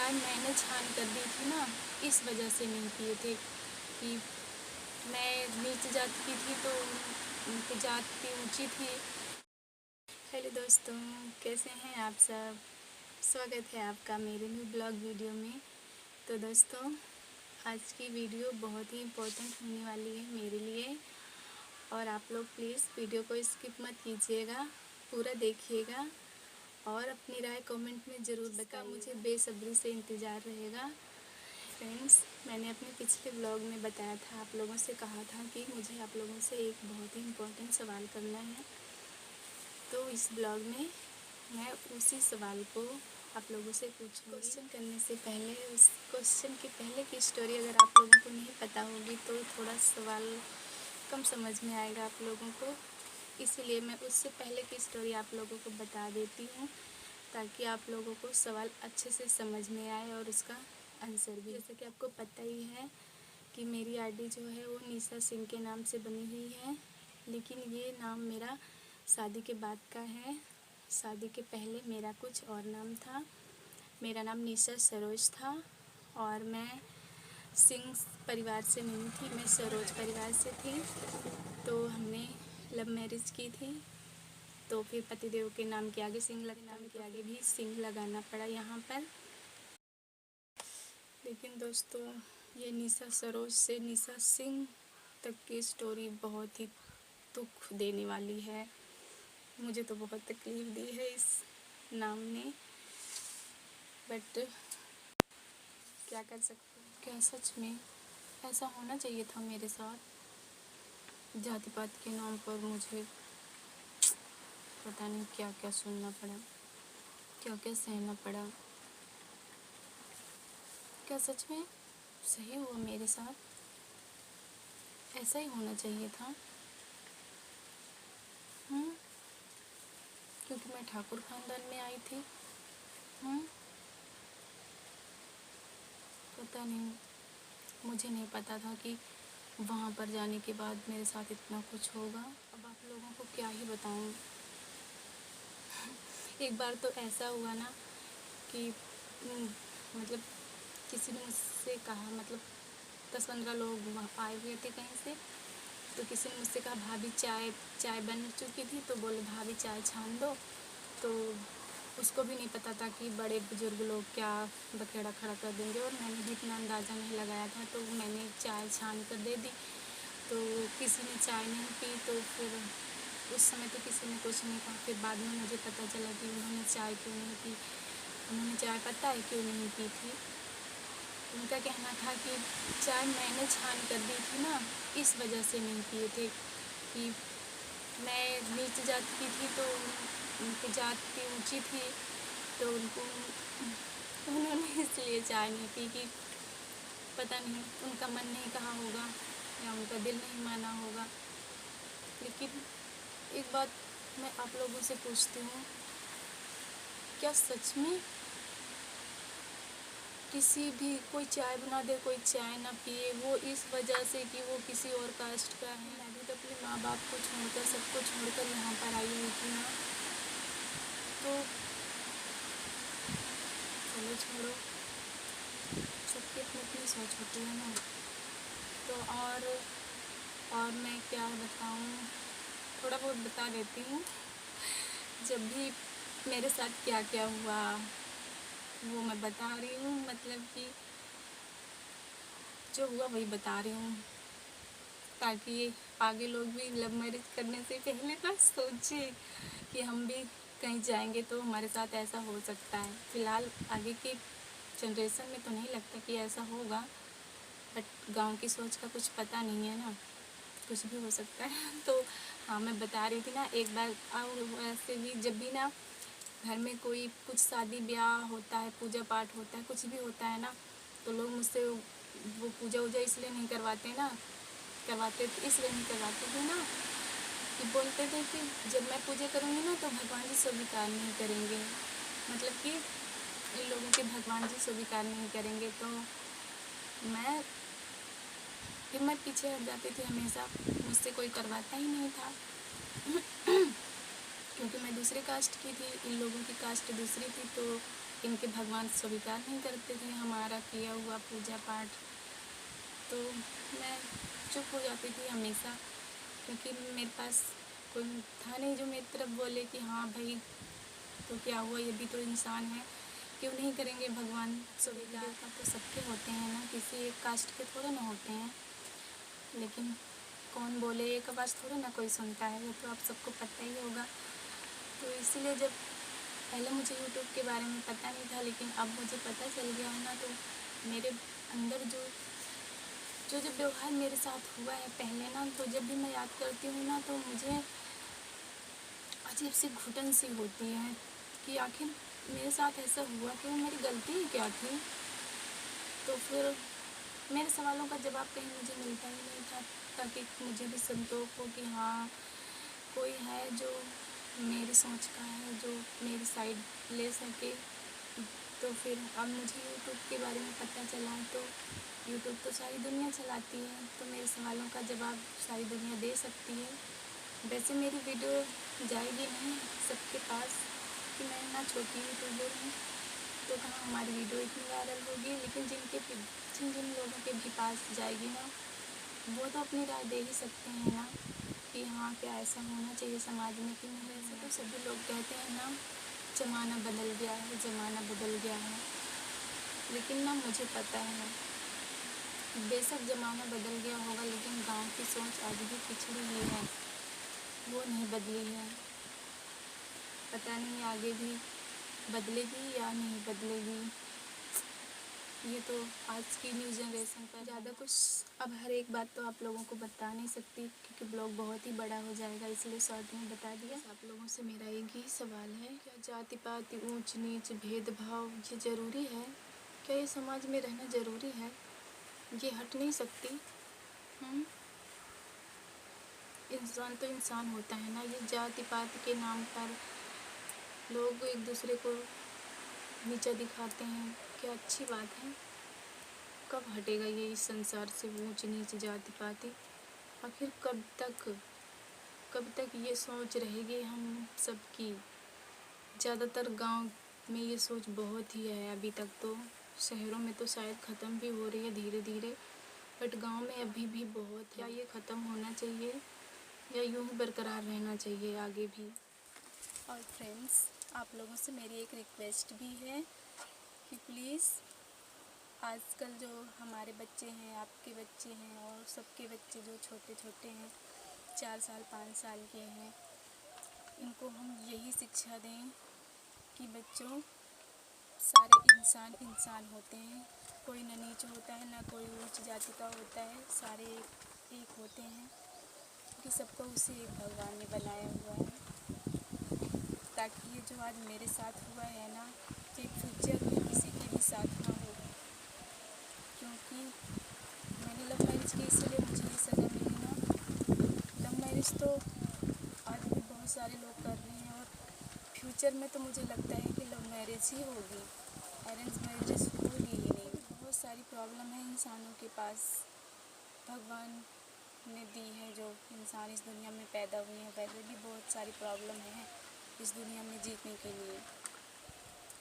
चाय मैंने छान कर दी थी ना, इस वजह से नहीं पिए थे कि मैं नीच जात की थी तो उनकी जात भी ऊंची थी। हेलो दोस्तों, कैसे हैं आप सब। स्वागत है आपका मेरे न्यू ब्लॉग वीडियो में। तो दोस्तों, आज की वीडियो बहुत ही इम्पोर्टेंट होने वाली है मेरे लिए, और आप लोग प्लीज़ वीडियो को स्किप मत कीजिएगा, पूरा देखिएगा और अपनी राय कमेंट में ज़रूर बताइए। मुझे बेसब्री से इंतज़ार रहेगा। फ्रेंड्स, मैंने अपने पिछले ब्लॉग में बताया था, आप लोगों से कहा था कि मुझे आप लोगों से एक बहुत ही इम्पोर्टेंट सवाल करना है। तो इस ब्लॉग में मैं उसी सवाल को आप लोगों से पूछूंगी। क्वेश्चन करने से पहले, उस क्वेश्चन के पहले की स्टोरी अगर आप लोगों को नहीं पता होगी तो थोड़ा सवाल कम समझ में आएगा आप लोगों को, इसीलिए मैं उससे पहले की स्टोरी आप लोगों को बता देती हूँ ताकि आप लोगों को सवाल अच्छे से समझ में आए और उसका आंसर भी। जैसे कि आपको पता ही है कि मेरी आईडी जो है वो निशा सिंह के नाम से बनी हुई है, लेकिन ये नाम मेरा शादी के बाद का है। शादी के पहले मेरा कुछ और नाम था। मेरा नाम निशा सरोज था और मैं सिंह परिवार से नहीं थी, मैं सरोज परिवार से थी। तो हमने लव मैरिज की थी, तो फिर पतिदेव के नाम के आगे सिंह नाम के आगे भी सिंह लगाना पड़ा यहाँ पर। लेकिन दोस्तों, ये निशा सरोज से निशा सिंह तक की स्टोरी बहुत ही दुख देने वाली है। मुझे तो बहुत तकलीफ़ दी है इस नाम ने, बट क्या कर सकते हैं। क्या सच में ऐसा होना चाहिए था मेरे साथ? जाति पात के नाम पर मुझे पता नहीं क्या क्या सुनना पड़ा, क्या क्या सहना पड़ा। क्या सच में सही हुआ मेरे साथ? ऐसा ही होना चाहिए था। क्योंकि मैं ठाकुर खानदान में आई थी। पता नहीं, मुझे नहीं पता था कि वहाँ पर जाने के बाद मेरे साथ इतना कुछ होगा। अब आप लोगों को क्या ही बताऊँ। एक बार तो ऐसा हुआ ना कि मतलब किसी ने मुझसे कहा, मतलब 10-15 लोग वहाँ आए हुए थे कहीं से, तो किसी ने मुझसे कहा भाभी चाय बन चुकी थी, तो बोले भाभी चाय छान दो। तो उसको भी नहीं पता था कि बड़े बुजुर्ग लोग क्या बखेड़ा खड़ा कर देंगे, और मैंने भी इतना अंदाज़ा नहीं लगाया था, तो मैंने चाय छान कर दे दी। तो किसी ने चाय नहीं पी, तो फिर उस समय तो किसी ने कुछ नहीं कहा। फिर बाद में मुझे पता चला कि उन्होंने चाय क्यों नहीं पी। उन्होंने चाय पता है क्यों नहीं पी थी? उनका कहना था कि चाय मैंने छान कर दी थी ना, इस वजह से नहीं पिए थे कि मैं नीच जात की थी तो उनकी जात भी ऊंची थी, तो उन्होंने इसलिए चाय नहीं पी कि पता नहीं उनका मन नहीं कहा होगा या उनका दिल नहीं माना होगा। लेकिन एक बात मैं आप लोगों से पूछती हूँ, क्या सच में किसी भी कोई चाय बना दे, कोई चाय ना पिए, वो इस वजह से कि वो किसी और कास्ट का है? मैं भी तो अपने माँ बाप को छोड़कर, सबको छोड़कर यहाँ पर आई हुई थी ना। तो चलो छोड़ो, सबकी अपनी अपनी सोच होती है ना। तो और मैं क्या बताऊँ, थोड़ा बहुत बता देती हूँ। जब भी मेरे साथ क्या क्या हुआ वो मैं बता रही हूँ, मतलब कि जो हुआ वही बता रही हूँ, ताकि आगे लोग भी लव मैरिज करने से पहले ना सोचे कि हम भी कहीं जाएंगे तो हमारे साथ ऐसा हो सकता है। फ़िलहाल आगे की जनरेशन में तो नहीं लगता कि ऐसा होगा, बट गांव की सोच का कुछ पता नहीं है ना, कुछ भी हो सकता है। तो हाँ, मैं बता रही थी ना, एक बार ऐसे भी जब भी ना घर में कोई कुछ शादी ब्याह होता है, पूजा पाठ होता है, कुछ भी होता है ना, तो लोग मुझसे वो पूजा वूजा इसलिए नहीं करवाते इसलिए नहीं करवाते थे ना कि बोलते थे कि जब मैं पूजा करूँगी ना तो भगवान जी स्वीकार नहीं करेंगे, मतलब कि इन लोगों के भगवान जी स्वीकार नहीं करेंगे। तो मैं पीछे हट जाती थी हमेशा, मुझसे कोई करवाता ही नहीं था। क्योंकि मैं दूसरे कास्ट की थी, इन लोगों की कास्ट दूसरी थी, तो इनके भगवान स्वीकार नहीं करते थे हमारा किया हुआ पूजा पाठ। तो मैं चुप हो जाती थी हमेशा, क्योंकि मेरे पास कोई था नहीं जो मेरी तरफ बोले कि हाँ भाई तो क्या हुआ, ये भी तो इंसान है, क्यों नहीं करेंगे भगवान स्वीकार। का तो सबके होते हैं ना, किसी एक कास्ट के थोड़े ना होते हैं। लेकिन कौन बोले, एक आवाज़ थोड़ा ना कोई सुनता है, ये तो आप सबको पता ही होगा। तो इसीलिए जब पहले मुझे यूट्यूब के बारे में पता नहीं था, लेकिन अब मुझे पता चल गया है ना, तो मेरे अंदर जो व्यवहार मेरे साथ हुआ है पहले ना, तो जब भी मैं याद करती हूँ ना, तो मुझे अजीब सी घुटन सी होती है कि आखिर मेरे साथ ऐसा हुआ कि वो मेरी गलती ही क्या थी। तो फिर मेरे सवालों का जवाब कहीं मुझे मिलता ही नहीं था, ताकि मुझे भी संतोष हो कि हाँ कोई है जो मेरी सोच का है, जो मेरी साइड ले सके। तो फिर अब मुझे यूट्यूब के बारे में पता चला, तो यूट्यूब तो सारी दुनिया चलाती है, तो मेरे सवालों का जवाब सारी दुनिया दे सकती है। वैसे मेरी वीडियो जाएगी नहीं सबके पास कि मैं ना छोटी यूट्यूबर हूँ, तो कहाँ हमारी वीडियो इतनी वायरल होगी, लेकिन जिन लोगों के भी पास जाएगी ना, वो तो अपनी राय दे ही सकते हैं ना कि हाँ क्या ऐसा होना चाहिए समाज में कि नहीं। ऐसे तो सभी लोग कहते हैं ना ज़माना बदल गया है, ज़माना बदल गया है, लेकिन ना मुझे पता है बेशक ज़माना बदल गया होगा, लेकिन गांव की सोच आज भी पिछड़ी ही है, वो नहीं बदली है। पता नहीं आगे भी बदलेगी या नहीं बदलेगी, ये तो आज की न्यू जनरेशन पर ज़्यादा कुछ अब हर एक बात तो आप लोगों को बता नहीं सकती, क्योंकि ब्लॉग बहुत ही बड़ा हो जाएगा, इसलिए शॉर्ट में बता दिया। आप लोगों से मेरा एक ही सवाल है, क्या जाति पाति ऊंच नीच भेदभाव ये ज़रूरी है? क्या ये समाज में रहना ज़रूरी है? ये हट नहीं सकती? इंसान तो इंसान होता है ना, ये जाति पाति के नाम पर लोग एक दूसरे को नीचा दिखाते हैं, क्या अच्छी बात है? कब हटेगा ये इस संसार से ऊंच नीच जाति पाति? आखिर कब तक ये सोच रहेगी हम सबकी? ज़्यादातर गांव में ये सोच बहुत ही है अभी तक, तो शहरों में तो शायद ख़त्म भी हो रही है धीरे धीरे, बट गांव में अभी भी बहुत। क्या ये ख़त्म होना चाहिए या यूं ही बरकरार रहना चाहिए आगे भी? और फ्रेंड्स, आप लोगों से मेरी एक रिक्वेस्ट भी है कि प्लीज़ आजकल जो हमारे बच्चे हैं, आपके बच्चे हैं और सबके बच्चे जो छोटे छोटे हैं, 4 साल 5 साल के हैं, इनको हम यही शिक्षा दें कि बच्चों सारे इंसान इंसान होते हैं, कोई न नीच होता है, ना कोई ऊंच जाति का होता है, सारे एक होते हैं, कि सबको उसी एक भगवान ने बनाया हुआ है। ताकि ये जो आज मेरे साथ हुआ है ना, ये फ्यूचर में किसी के भी साथ ना हो, क्योंकि मैंने लव मैरिज की इसलिए मुझे ये सज़ा मिली ना। लव मैरिज तो आज भी बहुत सारे लोग कर रहे हैं, और फ्यूचर में तो मुझे लगता है कि लव मैरिज ही होगी, अरेंज मैरिज होगी ही नहीं। बहुत सारी प्रॉब्लम है इंसानों के पास, भगवान ने दी है, जो इंसान इस दुनिया में पैदा हुए हैं, वैसे भी बहुत सारी प्रॉब्लम है इस दुनिया में जीतने के लिए,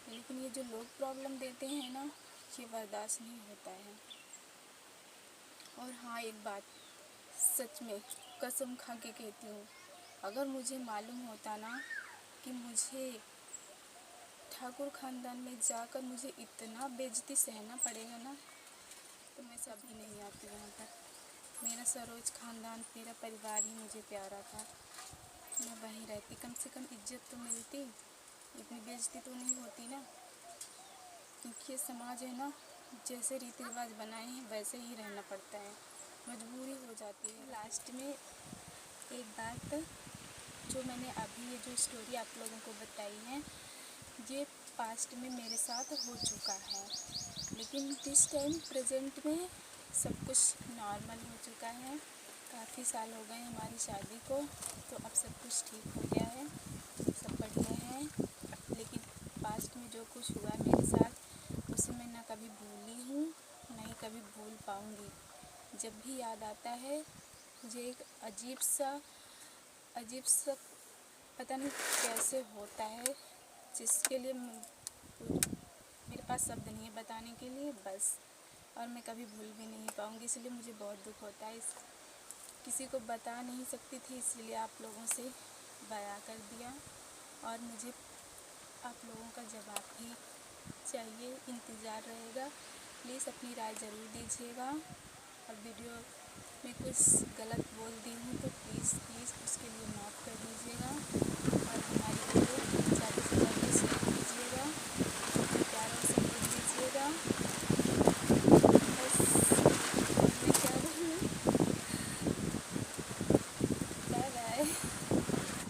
लेकिन ये जो लोग प्रॉब्लम देते हैं ना, ये बर्दाश्त नहीं होता है। और हाँ, एक बात सच में कसम खा के कहती हूँ, अगर मुझे मालूम होता ना कि मुझे ठाकुर ख़ानदान में जाकर मुझे इतना बेइज्जती सहना पड़ेगा ना, तो मैं कभी नहीं आती वहाँ पर। मेरा सरोज ख़ानदान, मेरा परिवार ही मुझे प्यारा था, मैं वहीं रहती, कम से कम इज्जत तो मिलती, इतनी बेइज्जती तो नहीं होती ना। क्योंकि ये समाज है ना, जैसे रीति रिवाज बनाए हैं वैसे ही रहना पड़ता है, मजबूरी हो जाती है। लास्ट में एक बात, जो मैंने अभी ये जो स्टोरी आप लोगों को बताई है, ये पास्ट में मेरे साथ हो चुका है, लेकिन दिस टाइम प्रेजेंट में सब कुछ नॉर्मल हो चुका है। काफ़ी साल हो गए हमारी शादी को, तो अब सब कुछ ठीक हो गया है, सब बढ़िया है। लेकिन पास्ट में जो कुछ हुआ मेरे साथ, उसे मैं ना कभी भूली हूँ, ना ही कभी भूल पाऊँगी। जब भी याद आता है मुझे एक अजीब सा पता नहीं कैसे होता है, जिसके लिए पास शब्द नहीं है बताने के लिए बस, और मैं कभी भूल भी नहीं पाऊँगी, इसलिए मुझे बहुत दुख होता है। किसी को बता नहीं सकती थी, इसलिए आप लोगों से बयां कर दिया, और मुझे आप लोगों का जवाब भी चाहिए, इंतज़ार रहेगा। प्लीज़ अपनी राय ज़रूर दीजिएगा, और वीडियो में कुछ गलत बोल दी हूँ तो प्लीज़ उसके लिए माफ़ कर दीजिएगा, और हमारी